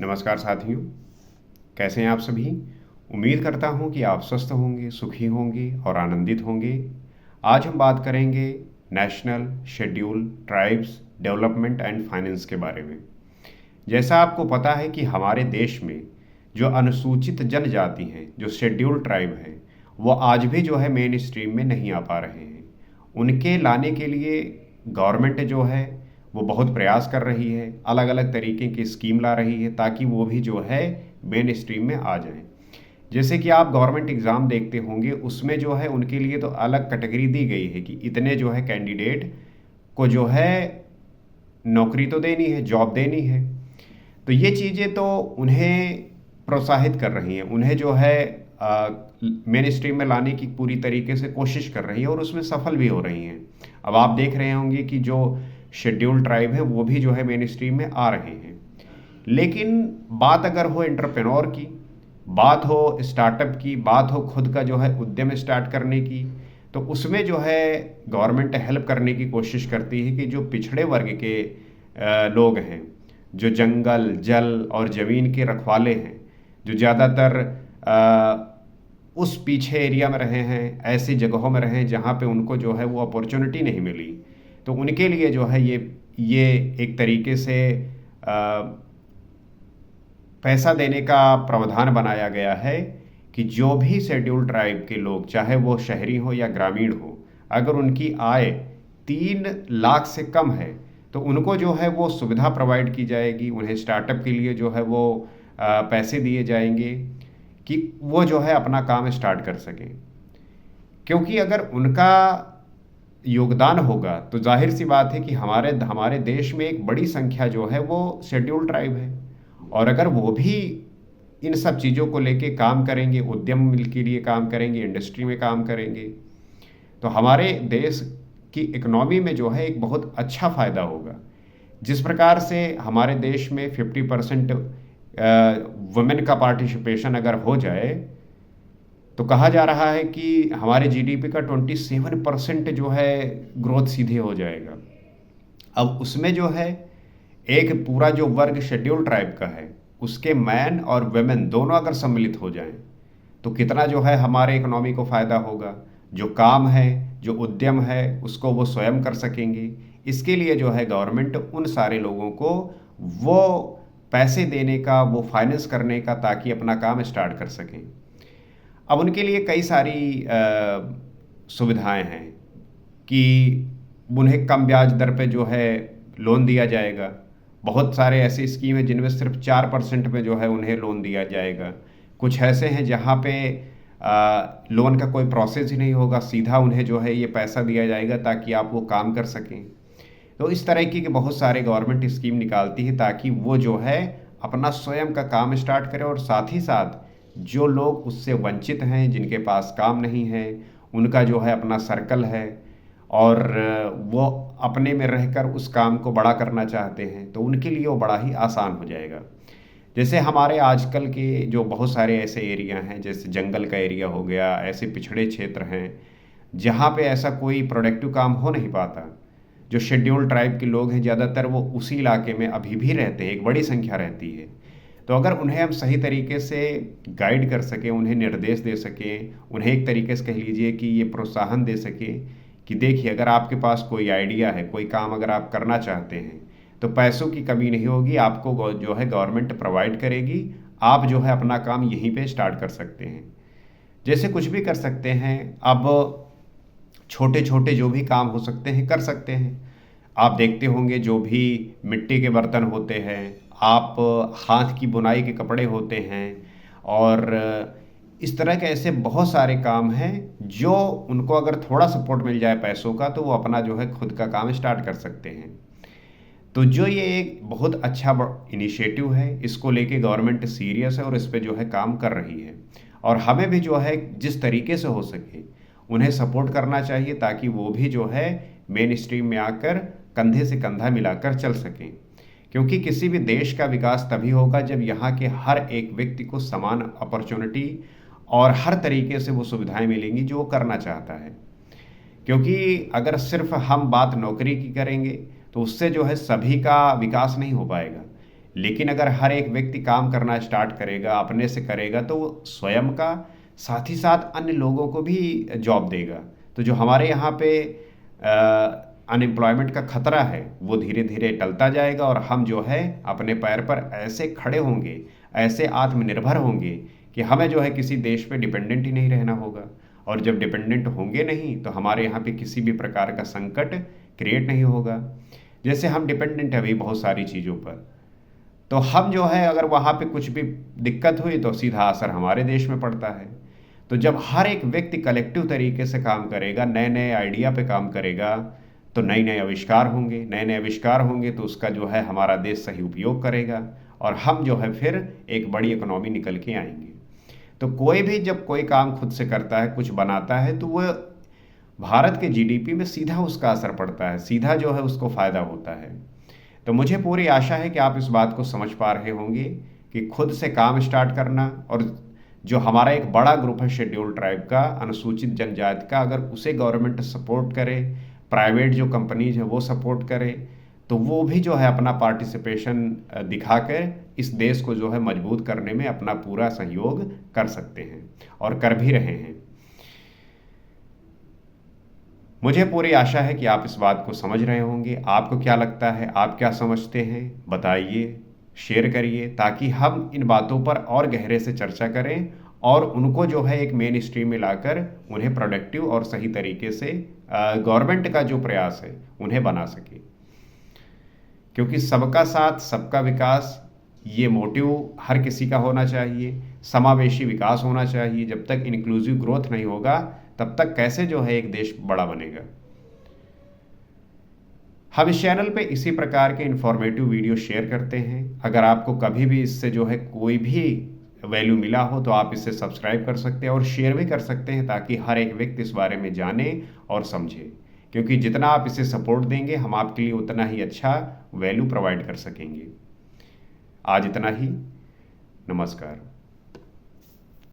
नमस्कार साथियों, कैसे हैं आप सभी? उम्मीद करता हूं कि आप स्वस्थ होंगे, सुखी होंगे और आनंदित होंगे। आज हम बात करेंगे national schedule tribes development and finance के बारे में। जैसा आपको पता है कि हमारे देश में जो अनुसूचित जनजाति हैं, जो शेड्यूल ट्राइब हैं, वो आज भी जो है मेन स्ट्रीम में नहीं आ पा रहे हैं। उनके लाने के लिए गवर्नमेंट जो है वो बहुत प्रयास कर रही है, अलग अलग तरीके की स्कीम ला रही है ताकि वो भी जो है मेन स्ट्रीम में आ जाएं। जैसे कि आप गवर्नमेंट एग्ज़ाम देखते होंगे, उसमें जो है उनके लिए तो अलग कैटेगरी दी गई है कि इतने जो है कैंडिडेट को जो है नौकरी तो देनी है, जॉब देनी है। तो ये चीज़ें तो उन्हें प्रोत्साहित कर रही हैं, उन्हें जो है मेन स्ट्रीम में लाने की पूरी तरीके से कोशिश कर रही है और उसमें सफल भी हो रही हैं। अब आप देख रहे होंगे कि जो शेड्यूल ट्राइब है वो भी जो है मेन स्ट्रीम में आ रहे हैं। लेकिन बात अगर हो एंटरप्रेन्योर की, बात हो स्टार्टअप की, बात हो खुद का जो है उद्यम स्टार्ट करने की, तो उसमें जो है गवर्नमेंट हेल्प करने की कोशिश करती है कि जो पिछड़े वर्ग के लोग हैं, जो जंगल जल और ज़मीन के रखवाले हैं, जो ज़्यादातर उस पीछे एरिया में रहे हैं, ऐसी जगहों में रहे हैं जहाँ पे उनको जो है वो अपॉर्चुनिटी नहीं मिली, तो उनके लिए जो है ये एक तरीके से पैसा देने का प्रावधान बनाया गया है कि जो भी शेड्यूल ट्राइब के लोग, चाहे वो शहरी हो या ग्रामीण हो, अगर उनकी आय 3 लाख से कम है तो उनको जो है वो सुविधा प्रोवाइड की जाएगी। उन्हें स्टार्टअप के लिए जो है वो पैसे दिए जाएंगे कि वो जो है अपना काम स्टार्ट कर सकें। क्योंकि अगर उनका योगदान होगा तो जाहिर सी बात है कि हमारे देश में एक बड़ी संख्या जो है वो शेड्यूल ट्राइब है, और अगर वो भी इन सब चीज़ों को लेके काम करेंगे, उद्यम मिल के लिए काम करेंगे, इंडस्ट्री में काम करेंगे, तो हमारे देश की इकोनॉमी में जो है एक बहुत अच्छा फ़ायदा होगा। जिस प्रकार से हमारे देश में 50% वुमेन का पार्टिसिपेशन अगर हो जाए तो कहा जा रहा है कि हमारे जीडीपी का 27% जो है ग्रोथ सीधे हो जाएगा। अब उसमें जो है एक पूरा जो वर्ग शेड्यूल ट्राइब का है, उसके मैन और वेमेन दोनों अगर सम्मिलित हो जाएं तो कितना जो है हमारे इकोनॉमी को फ़ायदा होगा। जो काम है, जो उद्यम है, उसको वो स्वयं कर सकेंगे। इसके लिए जो है गवर्नमेंट उन सारे लोगों को वो पैसे देने का, वो फाइनेंस करने का, ताकि अपना काम स्टार्ट कर सकें। अब उनके लिए कई सारी सुविधाएं हैं कि उन्हें कम ब्याज दर पे जो है लोन दिया जाएगा। बहुत सारे ऐसी स्कीम है जिनमें सिर्फ 4% पे जो है उन्हें लोन दिया जाएगा। कुछ ऐसे हैं जहाँ पे लोन का कोई प्रोसेस ही नहीं होगा, सीधा उन्हें जो है ये पैसा दिया जाएगा ताकि आप वो काम कर सकें। तो इस तरह की बहुत सारे गवर्नमेंट स्कीम निकालती है ताकि वो जो है अपना स्वयं का काम स्टार्ट करें, और साथ ही साथ जो लोग उससे वंचित हैं, जिनके पास काम नहीं है, उनका जो है अपना सर्कल है और वो अपने में रहकर उस काम को बड़ा करना चाहते हैं, तो उनके लिए वो बड़ा ही आसान हो जाएगा। जैसे हमारे आजकल के जो बहुत सारे ऐसे एरिया हैं, जैसे जंगल का एरिया हो गया, ऐसे पिछड़े क्षेत्र हैं जहाँ पे ऐसा कोई प्रोडक्टिव काम हो नहीं पाता। जो शेड्यूल ट्राइब के लोग हैं ज़्यादातर वो उसी इलाके में अभी भी रहते हैं, एक बड़ी संख्या रहती है। तो अगर उन्हें हम सही तरीके से गाइड कर सकें, उन्हें निर्देश दे सकें, उन्हें एक तरीके से कह लीजिए कि ये प्रोत्साहन दे सकें कि देखिए, अगर आपके पास कोई आइडिया है, कोई काम अगर आप करना चाहते हैं तो पैसों की कमी नहीं होगी, आपको जो है गवर्नमेंट प्रोवाइड करेगी, आप जो है अपना काम यहीं पे स्टार्ट कर सकते हैं। जैसे कुछ भी कर सकते हैं, अब छोटे छोटे जो भी काम हो सकते हैं कर सकते हैं। आप देखते होंगे जो भी मिट्टी के बर्तन होते हैं, आप हाथ की बुनाई के कपड़े होते हैं, और इस तरह के ऐसे बहुत सारे काम हैं जो उनको अगर थोड़ा सपोर्ट मिल जाए पैसों का तो वो अपना जो है खुद का काम स्टार्ट कर सकते हैं। तो जो ये एक बहुत अच्छा इनिशिएटिव है, इसको लेके गवर्नमेंट सीरियस है और इस पे जो है काम कर रही है, और हमें भी जो है जिस तरीके से हो सके उन्हें सपोर्ट करना चाहिए ताकि वो भी जो है मेन स्ट्रीम में आकर कंधे से कंधा मिलाकर चल सकें। क्योंकि किसी भी देश का विकास तभी होगा जब यहाँ के हर एक व्यक्ति को समान अपॉर्चुनिटी और हर तरीके से वो सुविधाएं मिलेंगी जो वो करना चाहता है। क्योंकि अगर सिर्फ हम बात नौकरी की करेंगे तो उससे जो है सभी का विकास नहीं हो पाएगा। लेकिन अगर हर एक व्यक्ति काम करना स्टार्ट करेगा, अपने से करेगा, तो वो स्वयं का साथ ही साथ अन्य लोगों को भी जॉब देगा। तो जो हमारे यहाँ पे अनएम्प्लॉयमेंट का खतरा है वो धीरे धीरे टलता जाएगा और हम जो है अपने पैर पर ऐसे खड़े होंगे, ऐसे आत्मनिर्भर होंगे कि हमें जो है किसी देश पे डिपेंडेंट ही नहीं रहना होगा। और जब डिपेंडेंट होंगे नहीं तो हमारे यहाँ पे किसी भी प्रकार का संकट क्रिएट नहीं होगा। जैसे हम डिपेंडेंट है अभी बहुत सारी चीज़ों पर, तो हम जो है अगर वहाँ पे कुछ भी दिक्कत हुई तो सीधा असर हमारे देश में पड़ता है। तो जब हर एक व्यक्ति कलेक्टिव तरीके से काम करेगा, नए नए आइडिया पे काम करेगा, तो नए नए आविष्कार होंगे, नए नए आविष्कार होंगे तो उसका जो है हमारा देश सही उपयोग करेगा और हम जो है फिर एक बड़ी इकोनॉमी निकल के आएंगे। तो कोई भी जब कोई काम खुद से करता है, कुछ बनाता है, तो वह भारत के जीडीपी में सीधा उसका असर पड़ता है, सीधा जो है उसको फ़ायदा होता है। तो मुझे पूरी आशा है कि आप इस बात को समझ पा रहे होंगे कि खुद से काम स्टार्ट करना, और जो हमारा एक बड़ा ग्रुप है शेड्यूल ट्राइब का, अनुसूचित जनजाति का, अगर उसे गवर्नमेंट सपोर्ट करे, प्राइवेट जो कंपनीज है वो सपोर्ट करे, तो वो भी जो है अपना पार्टिसिपेशन दिखाकर इस देश को जो है मजबूत करने में अपना पूरा सहयोग कर सकते हैं और कर भी रहे हैं। मुझे पूरी आशा है कि आप इस बात को समझ रहे होंगे। आपको क्या लगता है, आप क्या समझते हैं, बताइए, शेयर करिए, ताकि हम इन बातों पर और गहरे से चर्चा करें और उनको जो है एक मेन स्ट्रीम में लाकर उन्हें प्रोडक्टिव और सही तरीके से गवर्नमेंट का जो प्रयास है उन्हें बना सके। क्योंकि सबका साथ सबका विकास ये मोटिव हर किसी का होना चाहिए, समावेशी विकास होना चाहिए। जब तक इंक्लूसिव ग्रोथ नहीं होगा तब तक कैसे जो है एक देश बड़ा बनेगा। हम इस चैनल पे इसी प्रकार के इंफॉर्मेटिव वीडियो शेयर करते हैं। अगर आपको कभी भी इससे जो है कोई भी वैल्यू मिला हो तो आप इसे सब्सक्राइब कर सकते हैं और शेयर भी कर सकते हैं, ताकि हर एक व्यक्ति इस बारे में जाने और समझे। क्योंकि जितना आप इसे सपोर्ट देंगे हम आपके लिए उतना ही अच्छा वैल्यू प्रोवाइड कर सकेंगे। आज इतना ही। नमस्कार।